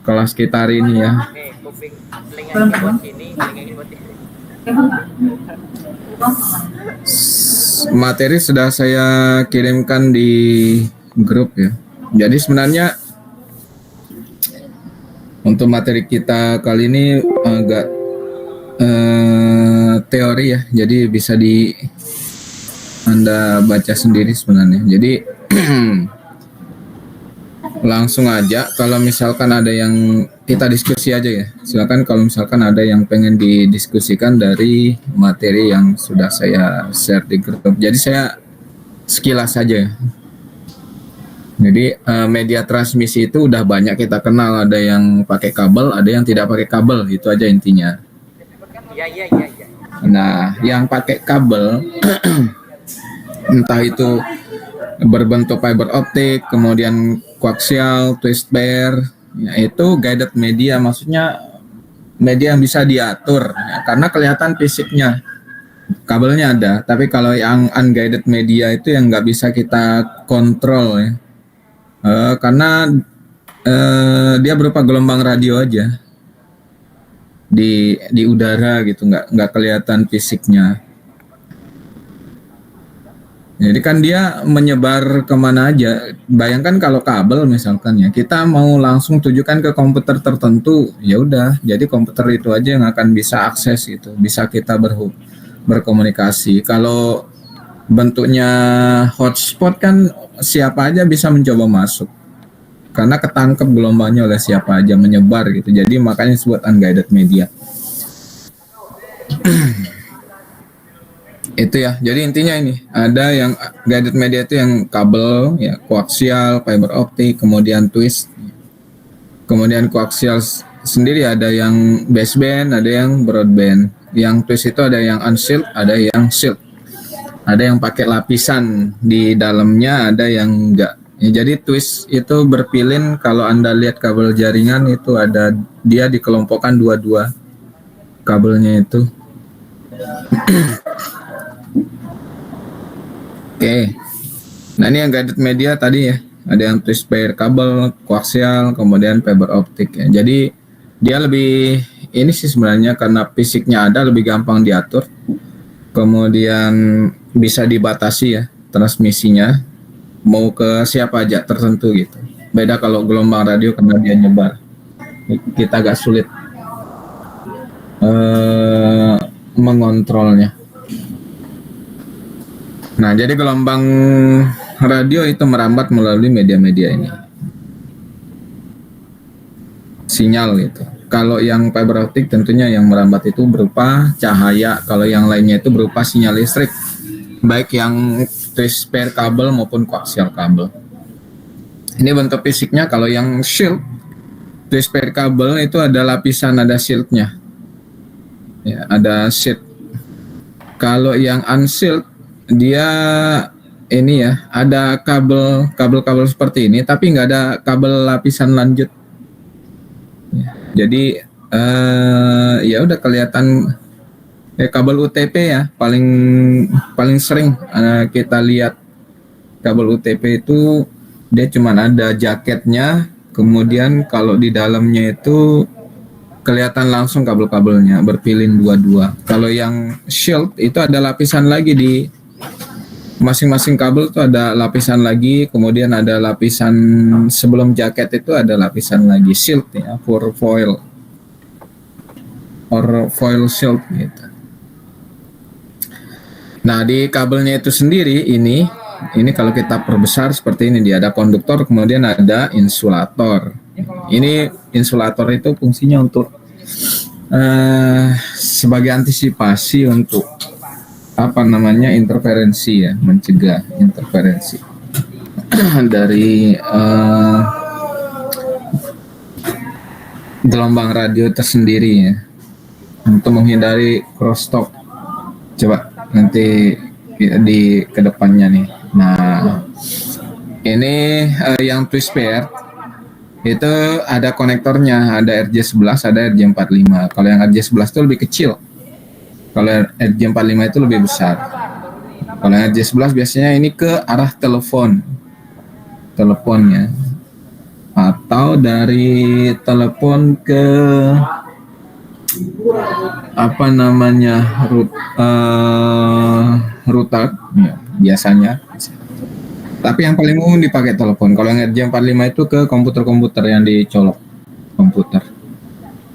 kelas kita hari ini ya. Nih, kuping telinganya buat sini, telinganya buat sini. Materi sudah saya kirimkan di grup ya. Jadi sebenarnya untuk materi kita kali ini agak teori ya. Jadi bisa Anda baca sendiri sebenarnya. Jadi langsung aja kalau misalkan ada yang kita diskusi aja ya. Silakan kalau misalkan ada yang pengen didiskusikan dari materi yang sudah saya share di grup. Jadi saya sekilas saja ya. Jadi media transmisi itu udah banyak kita kenal, ada yang pakai kabel, ada yang tidak pakai kabel, itu aja intinya. Iya. Nah, yang pakai kabel entah itu berbentuk fiber optik, kemudian koaksial, twist pair, yaitu guided media, maksudnya media yang bisa diatur ya, karena kelihatan fisiknya kabelnya ada, tapi kalau yang unguided media itu yang nggak bisa kita kontrol ya, karena dia berupa gelombang radio aja di udara gitu, nggak kelihatan fisiknya. Jadi kan dia menyebar kemana aja. Bayangkan kalau kabel misalkan ya, kita mau langsung tujukan ke komputer tertentu, ya udah. Jadi komputer itu aja yang akan bisa akses gitu, bisa kita berkomunikasi. Kalau bentuknya hotspot kan siapa aja bisa mencoba masuk, karena ketangkep gelombangnya oleh siapa aja, menyebar gitu. Jadi makanya disebut unguided media. Itu ya, jadi intinya ini ada yang guided media itu yang kabel ya, koaksial, fiber optik, kemudian twist, kemudian koaksial sendiri ada yang baseband, ada yang broadband, yang twist itu ada yang unshielded, ada yang shielded, ada yang pakai lapisan di dalamnya, ada yang enggak ya. Jadi twist itu berpilin, kalau Anda lihat kabel jaringan itu ada, dia dikelompokkan dua-dua kabelnya itu. Oke. Nah, ini yang guided media tadi ya. Ada yang twist pair kabel, koaksial, kemudian fiber optik ya. Jadi dia lebih ini sih sebenarnya, karena fisiknya ada, lebih gampang diatur. Kemudian bisa dibatasi ya transmisinya, mau ke siapa aja tertentu gitu. Beda kalau gelombang radio karena dia nyebar. Kita agak sulit mengontrolnya. Nah, jadi gelombang radio itu merambat melalui media-media ini. Sinyal gitu. Kalau yang fiber optik tentunya yang merambat itu berupa cahaya, kalau yang lainnya itu berupa sinyal listrik, baik yang twist pair kabel maupun koaksial kabel. Ini bentuk fisiknya. Kalau yang shield, twist pair kabel itu ada lapisan, ada shieldnya. Ya, ada shield. Kalau yang unshielded, dia ini ya, ada kabel seperti ini, tapi nggak ada kabel lapisan lanjut. Ya, jadi ya udah kelihatan kabel UTP ya, paling sering kita lihat kabel UTP itu dia cuma ada jaketnya, kemudian kalau di dalamnya itu kelihatan langsung kabel-kabelnya berpilin dua-dua. Kalau yang shield itu ada lapisan lagi, di masing-masing kabel itu ada lapisan lagi, kemudian ada lapisan sebelum jaket itu ada lapisan lagi shield ya, for foil or foil shield gitu. Nah, di kabelnya itu sendiri ini kalau kita perbesar seperti ini, dia ada konduktor, kemudian ada insulator. Ini insulator itu fungsinya untuk sebagai antisipasi untuk interferensi ya, mencegah interferensi dari gelombang radio tersendiri ya, untuk menghindari crosstalk. Coba nanti di kedepannya nih. Nah, ini yang twist pair itu ada konektornya, ada RJ11, ada RJ45. Kalau yang RJ11 itu lebih kecil, kalau RJ45 itu lebih besar. Kalau yang RJ11 biasanya ini ke arah teleponnya. atau dari telepon ke apa namanya router ya, biasanya. Tapi yang paling umum dipakai telepon. Kalau yang RJ45 itu ke komputer-komputer yang dicolok komputer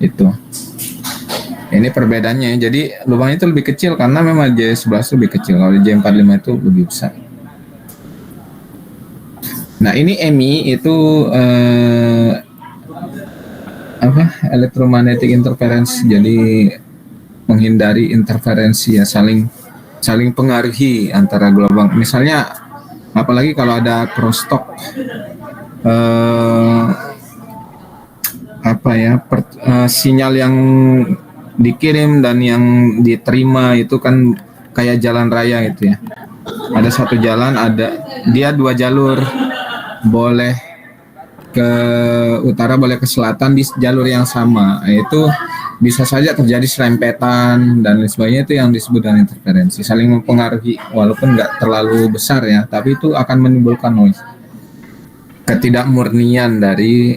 itu. Ini perbedaannya. Jadi lubangnya itu lebih kecil karena memang J11 lebih kecil. Kalau J45 itu lebih besar. Nah ini EMI itu electromagnetic interference. Jadi menghindari interferensi ya, saling pengaruhi antara gelombang. Misalnya apalagi kalau ada crosstalk sinyal yang dikirim dan yang diterima itu kan kayak jalan raya gitu ya. Ada satu jalan, dia 2 jalur, boleh ke utara, boleh ke selatan di jalur yang sama. Itu bisa saja terjadi serempetan dan lain sebagainya, itu yang disebut dengan interferensi, saling mempengaruhi walaupun nggak terlalu besar ya, tapi itu akan menimbulkan noise, ketidakmurnian dari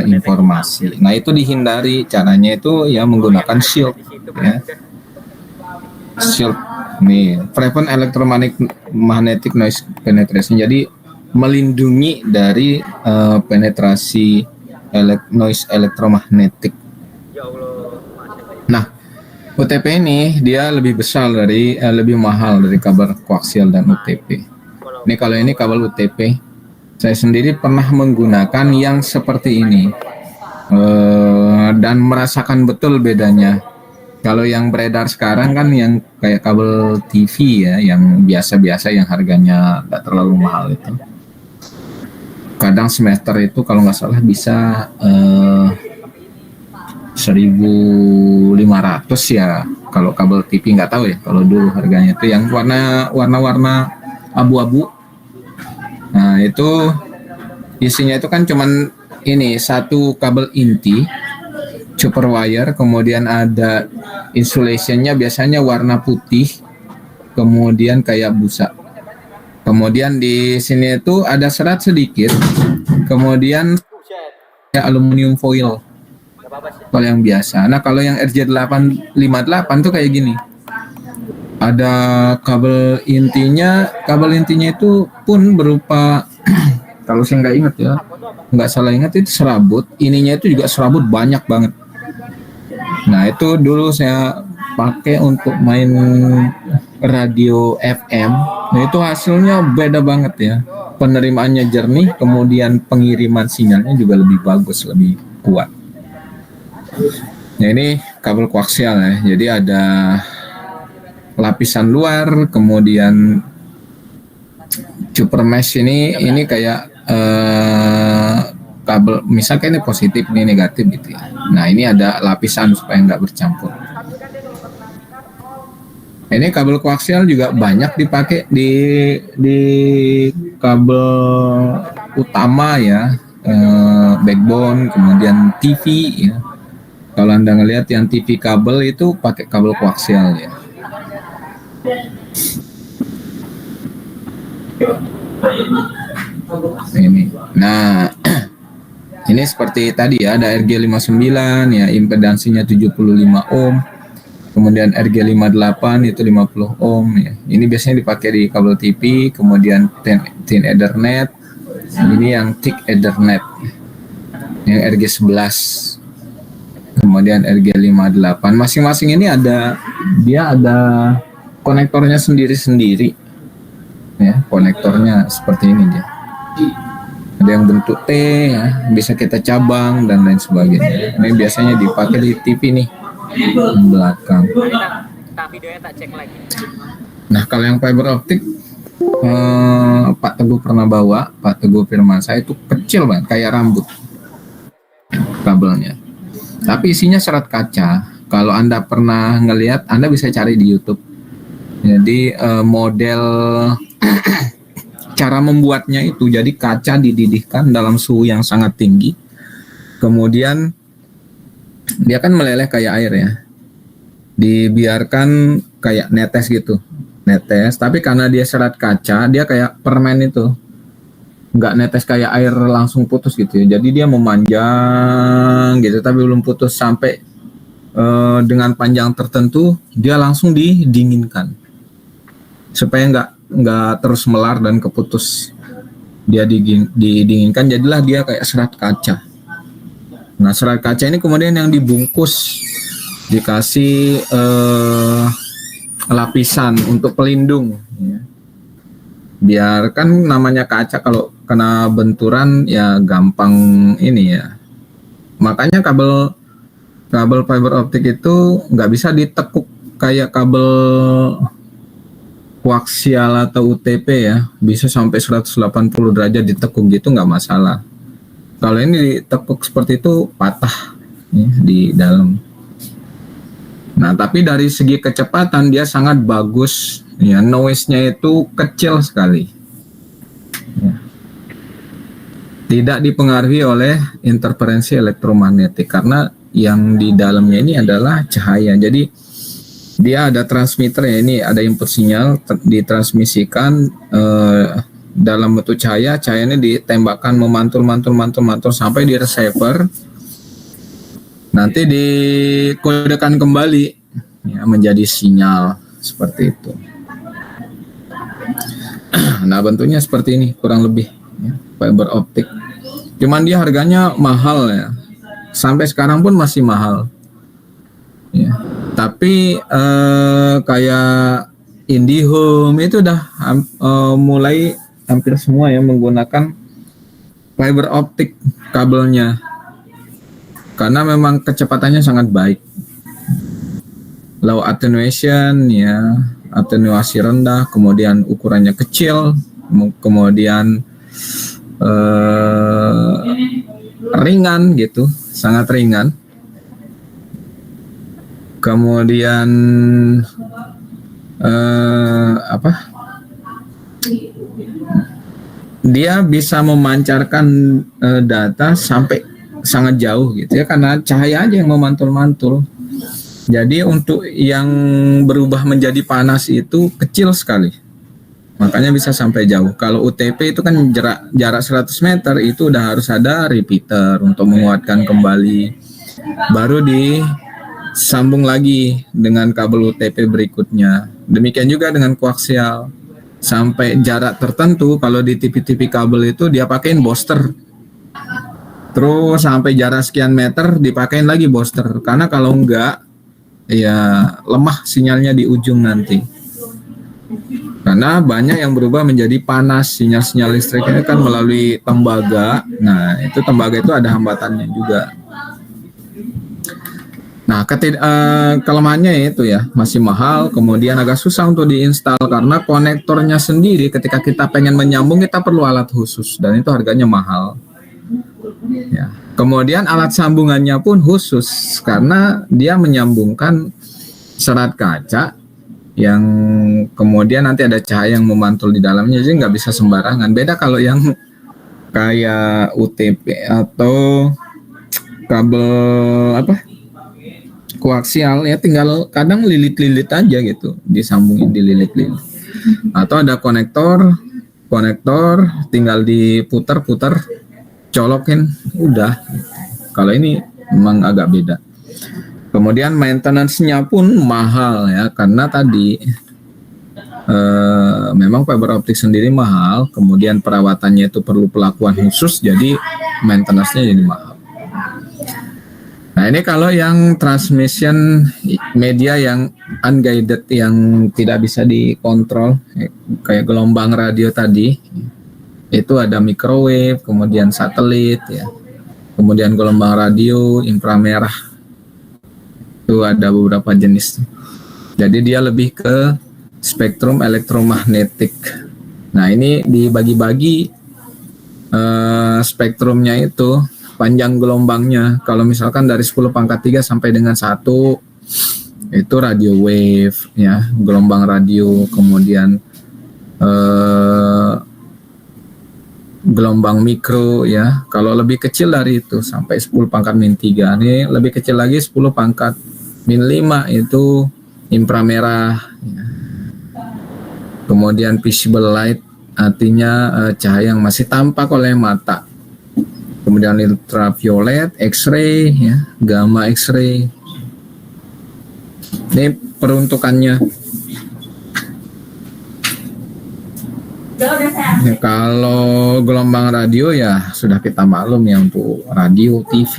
informasi. Nah itu dihindari, caranya itu ya menggunakan shield ya. Shield nih, prevent electromagnetic noise penetration, jadi melindungi dari penetrasi noise elektromagnetik. Nah, UTP ini dia lebih besar lebih mahal dari kabel koaksial dan UTP. Ini kalau ini kabel UTP, saya sendiri pernah menggunakan yang seperti ini dan merasakan betul bedanya. Kalau yang beredar sekarang kan yang kayak kabel TV ya, yang biasa-biasa yang harganya nggak terlalu mahal itu. Kadang semester itu kalau nggak salah bisa 1.500 ya. Kalau kabel TV nggak tahu ya. Kalau dulu harganya itu yang warna-warna abu-abu. Nah itu isinya itu kan cuman ini satu kabel inti, super wire, kemudian ada insulationnya biasanya warna putih, kemudian kayak busa. Kemudian di sini itu ada serat sedikit, kemudian ya aluminium foil. Kalau yang biasa. Nah kalau yang RJ858 tuh kayak gini. Ada kabel intinya itu pun berupa kalau saya nggak salah ingat itu serabut. Ininya itu juga serabut banyak banget. Nah itu dulu saya pakai untuk main radio FM. Nah itu hasilnya beda banget ya. Penerimaannya jernih, kemudian pengiriman sinyalnya juga lebih bagus, lebih kuat. Nah ini kabel koaksial ya. Jadi ada lapisan luar, kemudian super mesh ini kayak kabel, misalkan ini positif, ini negatif gitu ya. Nah ini ada lapisan supaya nggak bercampur. Ini kabel koaksial juga banyak dipakai di kabel utama ya, backbone, kemudian TV ya. Kalau Anda ngelihat yang TV kabel itu pakai kabel koaksial ya. Ini. Nah, ini seperti tadi ya, ada RG59 ya, impedansinya 75 ohm. Kemudian RG58 itu 50 ohm ya. Ini biasanya dipakai di kabel TV, kemudian thin Ethernet. Ini yang thick Ethernet. Yang RG11. Kemudian RG58. Masing-masing ini ada konektornya sendiri-sendiri. Ya, konektornya seperti ini dia. Ada yang bentuk T ya, bisa kita cabang dan lain sebagainya. Ini biasanya dipakai di TV nih. Belakang. Videonya tak cek lagi. Nah kalau yang fiber optik Pak Teguh pernah bawa, Pak Teguh Firmansyah, itu kecil banget kayak rambut kabelnya, tapi isinya serat kaca. Kalau Anda pernah ngelihat, Anda bisa cari di YouTube. Jadi model cara membuatnya itu, jadi kaca dididihkan dalam suhu yang sangat tinggi, kemudian dia kan meleleh kayak air ya, dibiarkan kayak netes gitu, netes, tapi karena dia serat kaca, dia kayak permen itu. nggak netes kayak air langsung putus gitu ya. Jadi dia memanjang gitu tapi belum putus sampai dengan panjang tertentu dia langsung didinginkan supaya nggak terus melar dan keputus. Dia didinginkan jadilah dia kayak serat kaca. Nah serat kaca ini kemudian yang dibungkus dikasih lapisan untuk pelindung ya. Biar kan namanya kaca kalau kena benturan ya gampang ini ya. Makanya kabel fiber optik itu nggak bisa ditekuk kayak kabel koaksial atau UTP ya. Bisa sampai 180 derajat ditekuk gitu nggak masalah. Kalau ini ditekuk seperti itu patah ya, di dalam. Nah, tapi dari segi kecepatan dia sangat bagus. Ya, noise-nya itu kecil sekali. Ya. Tidak dipengaruhi oleh interferensi elektromagnetik karena yang di dalamnya ini adalah cahaya. Jadi dia ada transmitter ya, ini ada input sinyal ditransmisikan dalam bentuk cahaya. Cahayanya ditembakkan memantul sampai di receiver. Nanti dikodekan kembali ya, menjadi sinyal seperti itu. Nah bentuknya seperti ini kurang lebih ya, fiber optik. Cuman dia harganya mahal ya. Sampai sekarang pun masih mahal. Ya. Tapi kayak IndiHome itu udah mulai hampir semua ya menggunakan fiber optik kabelnya. Karena memang kecepatannya sangat baik. Low attenuation ya, atenuasi rendah, kemudian ukurannya kecil, kemudian ringan gitu, sangat ringan. Kemudian dia bisa memancarkan data sampai sangat jauh gitu ya karena cahaya aja yang memantul-mantul. Jadi untuk yang berubah menjadi panas itu kecil sekali. Makanya bisa sampai jauh. Kalau UTP itu kan jarak 100 meter itu udah harus ada repeater untuk menguatkan kembali. Baru disambung lagi dengan kabel UTP berikutnya. Demikian juga dengan koaksial. Sampai jarak tertentu kalau di TV-TV kabel itu dia pakein booster. Terus sampai jarak sekian meter dipakein lagi booster. Karena kalau enggak ya lemah sinyalnya di ujung nanti. Karena banyak yang berubah menjadi panas. Sinyal-sinyal listriknya kan melalui tembaga. Nah itu tembaga itu ada hambatannya juga. Nah kelemahannya itu ya masih mahal. Kemudian agak susah untuk diinstal. Karena konektornya sendiri ketika kita pengen menyambung kita perlu alat khusus. Dan itu harganya mahal. Ya. Kemudian alat sambungannya pun khusus karena dia menyambungkan serat kaca yang kemudian nanti ada cahaya yang memantul di dalamnya, jadi nggak bisa sembarangan. Beda kalau yang kayak UTP atau kabel koaksial ya tinggal kadang lilit-lilit aja gitu, disambungin dililit-lilit. Atau ada konektor tinggal diputar-putar colokin udah. Kalau ini memang agak beda. Kemudian maintenance-nya pun mahal ya karena tadi memang fiber optik sendiri mahal, kemudian perawatannya itu perlu pelakuan khusus jadi maintenance-nya jadi mahal. Nah ini kalau yang transmission media yang unguided yang tidak bisa dikontrol kayak gelombang radio tadi. Itu ada microwave, kemudian satelit ya. Kemudian gelombang radio, inframerah. Itu ada beberapa jenis. Jadi dia lebih ke spektrum elektromagnetik. Nah, ini dibagi-bagi spektrumnya itu panjang gelombangnya. Kalau misalkan dari 10 pangkat 3 sampai dengan 1 itu radio wave ya, gelombang radio, kemudian gelombang mikro ya. Kalau lebih kecil dari itu sampai 10 pangkat min 3. Ini lebih kecil lagi 10 pangkat min 5 itu inframerah ya. Kemudian visible light artinya cahaya yang masih tampak oleh mata. Kemudian ultraviolet, X-ray, ya, gamma X-ray. Ini peruntukannya. Ya, kalau gelombang radio ya sudah kita maklum ya, untuk radio, TV,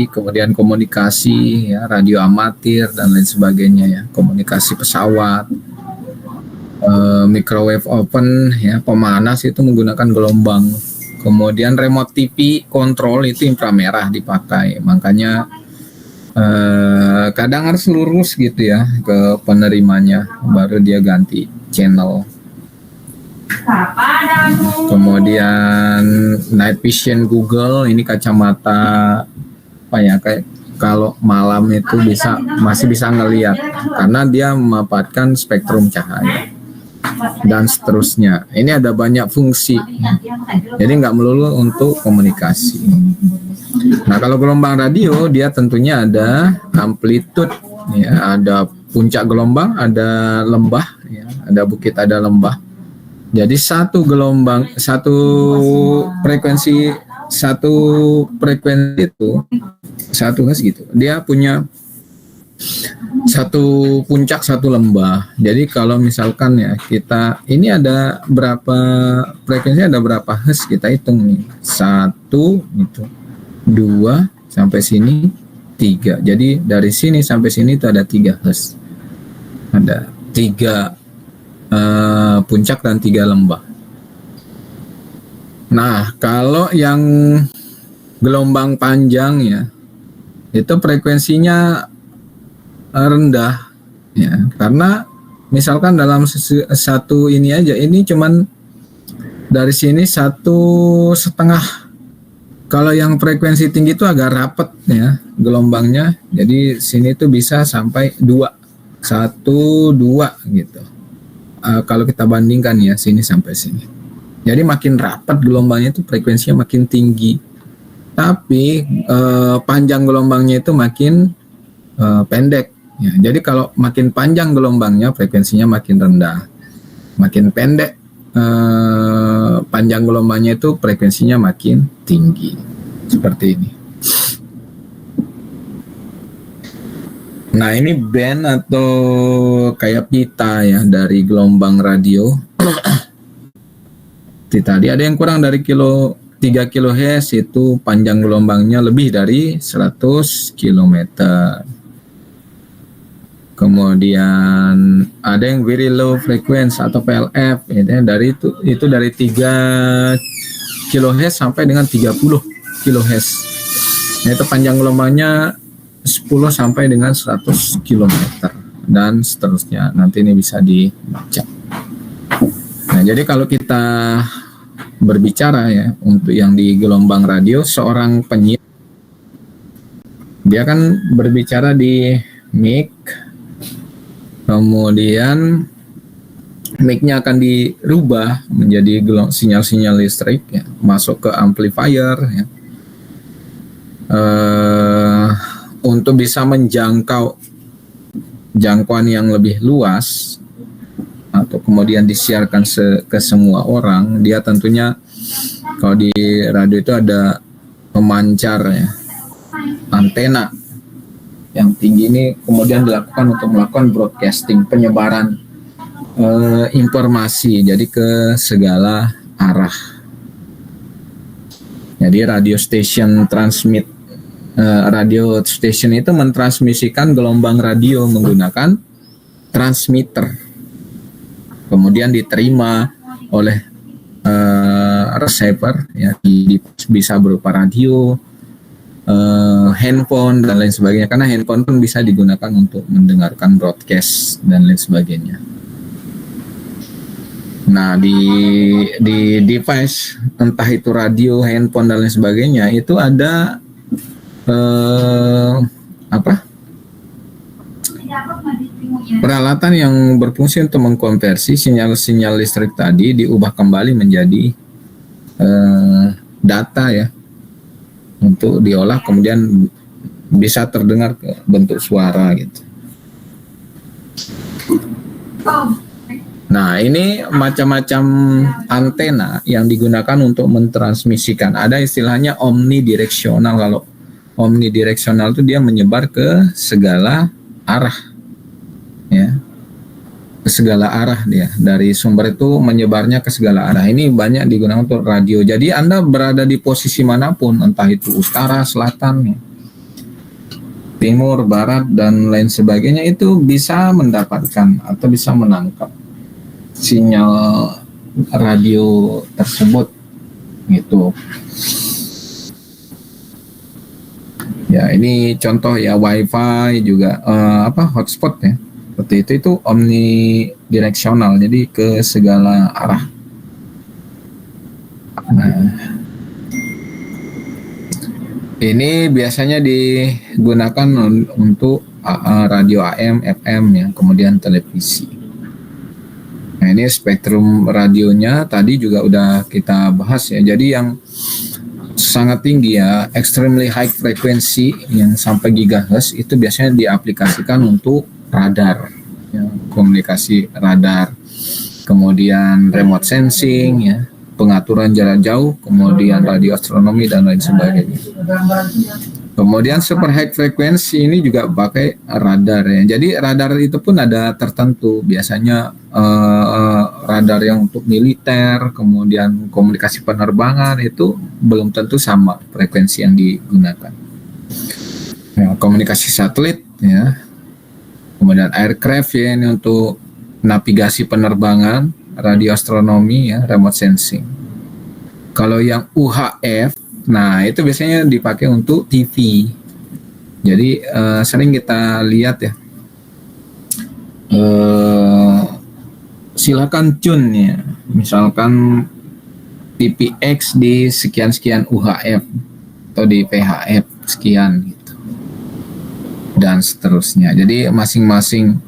kemudian komunikasi, ya, radio amatir dan lain sebagainya, ya, komunikasi pesawat, microwave oven, ya, pemanas itu menggunakan gelombang. Kemudian remote TV kontrol itu inframerah dipakai, makanya kadang harus lurus gitu ya ke penerimanya, baru dia ganti channel. Kemudian night vision Google, ini kacamata apa ya, kayak kalau malam itu masih bisa ngelihat karena dia memanfaatkan spektrum cahaya dan seterusnya. Ini ada banyak fungsi, jadi nggak melulu untuk komunikasi. Nah, kalau gelombang radio dia tentunya ada amplitude, ya, ada puncak gelombang, ada lembah, ya, ada bukit, ada lembah. Jadi satu frekuensi itu satu hertz gitu. Dia punya satu puncak, satu lembah. Jadi kalau misalkan ya kita ini ada berapa frekuensi, ada berapa hertz, kita hitung nih. 1 gitu. 2 sampai sini 3. Jadi dari sini sampai sini itu ada 3 hertz. Ada 3 puncak dan 3 lembah. Nah, kalau yang gelombang panjang ya, itu frekuensinya rendah, ya, karena misalkan dalam satu ini aja, ini cuman dari sini 1,5. Kalau yang frekuensi tinggi itu agak rapet ya gelombangnya, jadi sini tuh bisa sampai 2, 1, 2 gitu. Kalau kita bandingkan ya sini sampai sini, jadi makin rapat gelombangnya itu frekuensinya makin tinggi, tapi panjang gelombangnya itu makin pendek, ya. Jadi kalau makin panjang gelombangnya frekuensinya makin rendah, makin pendek panjang gelombangnya itu frekuensinya makin tinggi, seperti ini. Nah, ini band atau kayak pita ya dari gelombang radio. Tadi ada yang kurang dari 3 kHz itu panjang gelombangnya lebih dari 100 km. Kemudian ada yang very low frequency atau PLF, ya, dari itu dari 3 kHz sampai dengan 30 kHz. Nah, itu panjang gelombangnya 10 sampai dengan 100 km dan seterusnya. Nanti ini bisa dibaca. Nah, jadi kalau kita berbicara ya untuk yang di gelombang radio, seorang penyiar dia kan berbicara di mic, kemudian mic-nya akan dirubah menjadi sinyal-sinyal listrik, ya, masuk ke amplifier, ya. Untuk bisa menjangkau jangkauan yang lebih luas atau kemudian disiarkan ke semua orang, dia tentunya kalau di radio itu ada pemancar, ya, antena yang tinggi ini kemudian dilakukan untuk melakukan broadcasting, penyebaran informasi, jadi ke segala arah. Jadi radio station radio station itu mentransmisikan gelombang radio menggunakan transmitter, kemudian diterima oleh receiver, ya, bisa berupa radio, handphone dan lain sebagainya, karena handphone pun bisa digunakan untuk mendengarkan broadcast dan lain sebagainya. Nah, di device entah itu radio, handphone dan lain sebagainya itu ada peralatan yang berfungsi untuk mengkonversi sinyal-sinyal listrik tadi, diubah kembali menjadi data, ya, untuk diolah kemudian bisa terdengar ke bentuk suara gitu. Nah, ini macam-macam antena yang digunakan untuk mentransmisikan. Ada istilahnya omnidireksional. Kalau omnidireksional itu dia menyebar ke segala arah, ya, ke segala arah dia. Dari sumber itu menyebarnya ke segala arah. Ini banyak digunakan untuk radio. Jadi Anda berada di posisi manapun, entah itu utara, selatan, ya, timur, barat, dan lain sebagainya, itu bisa mendapatkan atau bisa menangkap sinyal radio tersebut gitu. Ya, ini contoh ya, WiFi juga hotspot ya. Seperti itu omnidireksional, jadi ke segala arah. Nah, ini biasanya digunakan untuk radio AM, FM ya, kemudian televisi. Nah, ini spektrum radionya tadi juga udah kita bahas ya. Jadi yang sangat tinggi ya, extremely high frequency yang sampai gigahertz itu biasanya diaplikasikan untuk radar, ya, komunikasi radar, kemudian remote sensing ya, pengaturan jarak jauh, kemudian radio astronomi dan lain sebagainya. Kemudian super high frequency ini juga pakai radar ya. Jadi radar itu pun ada tertentu, biasanya radar yang untuk militer, kemudian komunikasi penerbangan itu belum tentu sama frekuensi yang digunakan. Ya, komunikasi satelit ya, kemudian aircraft ya, ini untuk navigasi penerbangan, radio astronomi ya, remote sensing. Kalau yang UHF, nah itu biasanya dipakai untuk TV. Jadi sering kita lihat ya, silakan tune ya, misalkan TPX di sekian-sekian UHF atau di PHF sekian gitu, dan seterusnya. Jadi masing-masing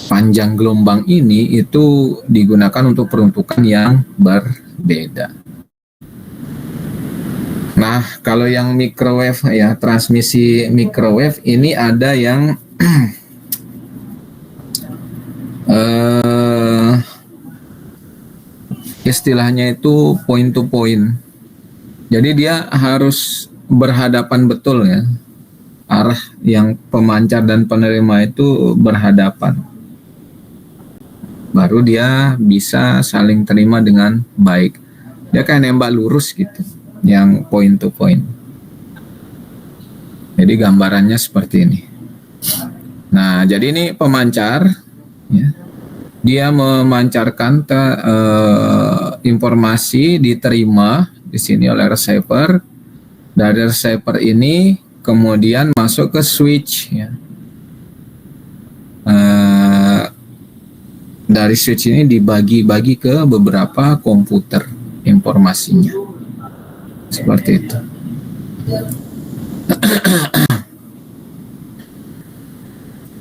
panjang gelombang ini itu digunakan untuk peruntukan yang berbeda. Nah, kalau yang microwave ya, transmisi microwave ini ada yang istilahnya itu point to point. Jadi dia harus berhadapan betul ya. Arah yang pemancar dan penerima itu berhadapan. Baru dia bisa saling terima dengan baik. Dia kayak nembak lurus gitu, yang point to point. Jadi gambarannya seperti ini. Nah, jadi ini pemancar ya. Dia memancarkan informasi diterima di sini oleh receiver. Dari receiver ini kemudian masuk ke switch ya. Dari switch ini dibagi-bagi ke beberapa komputer informasinya. Seperti itu.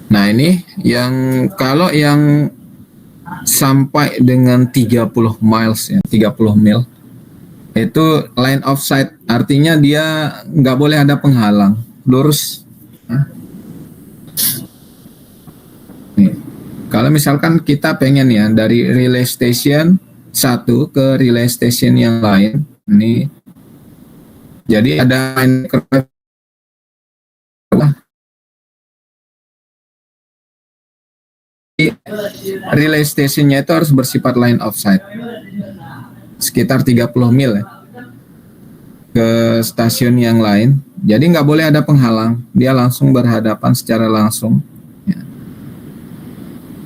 Nah, ini yang kalau yang sampai dengan 30 miles ya, 30 mil itu line of sight, artinya dia nggak boleh ada penghalang, lurus. Nih, kalau misalkan kita pengen ya dari relay station satu ke relay station yang lain, ini jadi ada relay stationnya itu harus bersifat line of sight sekitar 30 mil ya, ke stasiun yang lain. Jadi nggak boleh ada penghalang, dia langsung berhadapan secara langsung ya.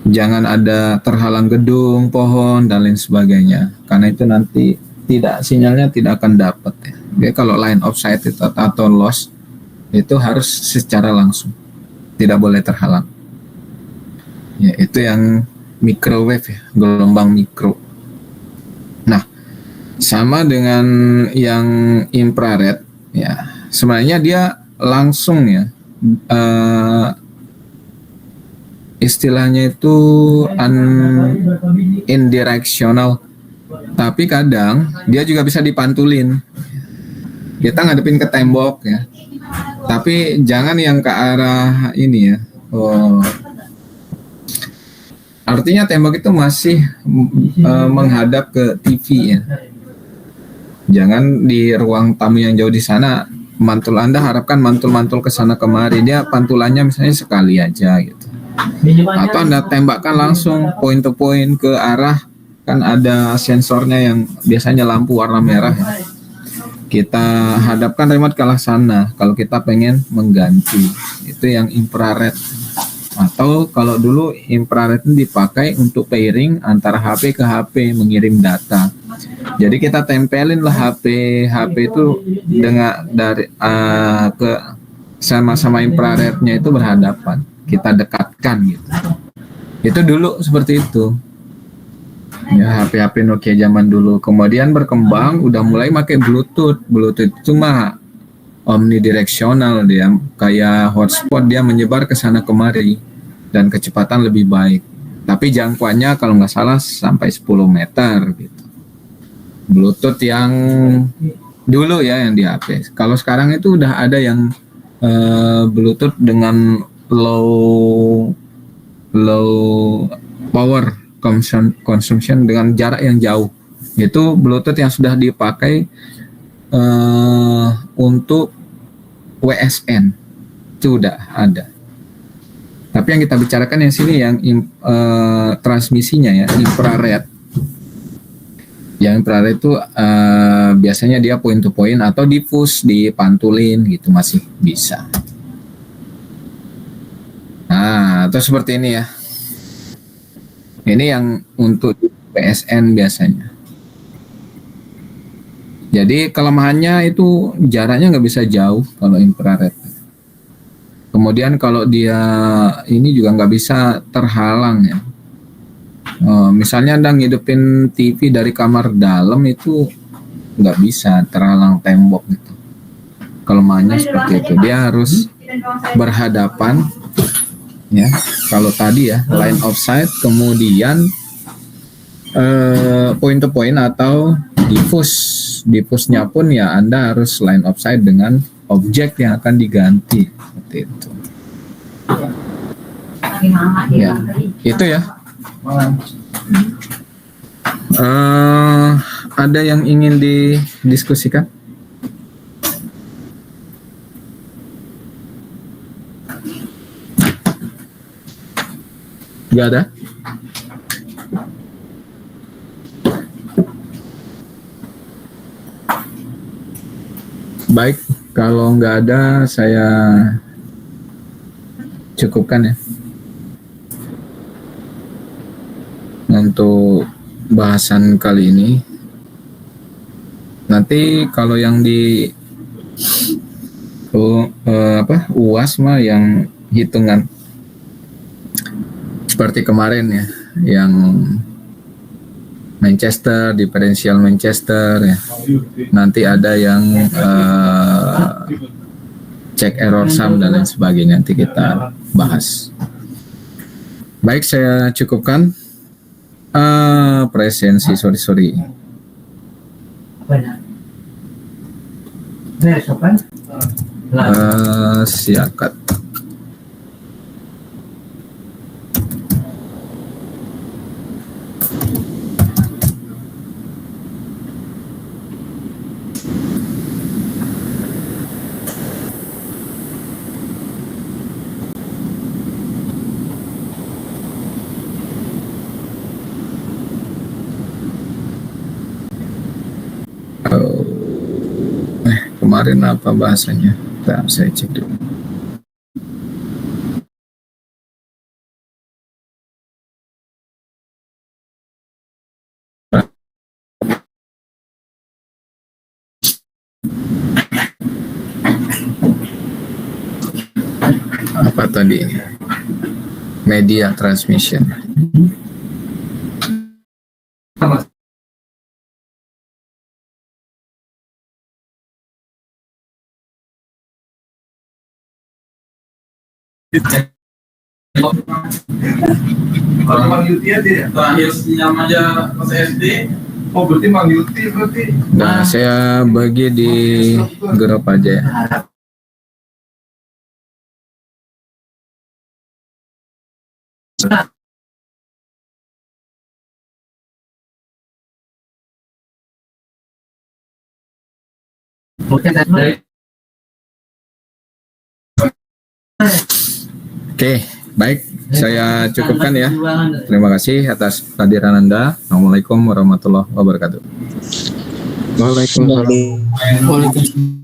Jangan ada terhalang gedung, pohon dan lain sebagainya, karena itu nanti sinyalnya tidak akan dapat ya. Jadi kalau line of sight itu atau loss itu harus secara langsung, tidak boleh terhalang. Ya, itu yang microwave ya, gelombang mikro. Nah, sama dengan yang infrared ya, sebenarnya dia langsung ya, istilahnya itu indirectional, tapi kadang dia juga bisa dipantulin. Kita ngadepin ke tembok ya, tapi jangan yang ke arah ini ya, Artinya tembok itu masih menghadap ke TV ya. Jangan di ruang tamu yang jauh di sana. Mantul Anda harapkan mantul-mantul ke sana kemari. Dia pantulannya misalnya sekali aja gitu. Atau Anda tembakkan langsung point to point ke arah, kan ada sensornya yang biasanya lampu warna merah ya. Kita hadapkan remote ke arah sana kalau kita pengen mengganti. Itu yang infrared. Atau kalau dulu infrared itu dipakai untuk pairing antara HP ke HP, mengirim data. Jadi kita tempelin lah HP itu dengan dari ke sama-sama infrarednya itu berhadapan. Kita dekatkan gitu. Itu dulu seperti itu. Ya, HP-HP Nokia zaman dulu. Kemudian berkembang, udah mulai pakai Bluetooth. Bluetooth itu mah omnidirectional, dia kayak hotspot, dia menyebar ke sana kemari dan kecepatan lebih baik. Tapi jangkauannya kalau nggak salah sampai 10 meter gitu. Bluetooth yang dulu ya yang di HP. Kalau sekarang itu udah ada yang Bluetooth dengan low power consumption dengan jarak yang jauh. Itu Bluetooth yang sudah dipakai untuk WSN itu udah ada. Tapi yang kita bicarakan yang sini yang transmisinya ya infrared. Yang infrared itu biasanya dia point to point atau diffuse, dipantulin gitu masih bisa. Nah, atau seperti ini ya. Ini yang untuk PSN biasanya. Jadi kelemahannya itu jaraknya nggak bisa jauh kalau infrared. Kemudian kalau dia ini juga nggak bisa terhalang ya. Misalnya Anda ngidupin TV dari kamar dalam itu nggak bisa terhalang tembok gitu. Kelemahannya seperti itu. Dia harus berhadapan ya. Kalau tadi ya line of sight, kemudian point to point atau diffuse-nya pun ya Anda harus line of sight dengan objek yang akan diganti seperti itu. Ya, itu ya. Ada yang ingin didiskusikan? Gak ada? Baik, kalau nggak ada saya cukupkan ya untuk bahasan kali ini. Nanti kalau yang di UAS mah yang hitungan seperti kemarin ya, yang Manchester, diferensial Manchester ya. Nanti ada yang cek error sum dan lain sebagainya, nanti kita bahas. Baik, saya cukupkan. Presensi, sorry. Siakat. Kemarin apa bahasanya? Nah, saya cek dulu. Apa tadi? Media transmission. Kalau manggil dia terakhir sinyal aja pas SD. Oh berarti manggil dia berarti. Nah, saya bagi di grup aja ya. Oke, baik. Saya cukupkan ya. Terima kasih atas kehadiran Anda. Assalamualaikum warahmatullahi wabarakatuh. Waalaikumsalam.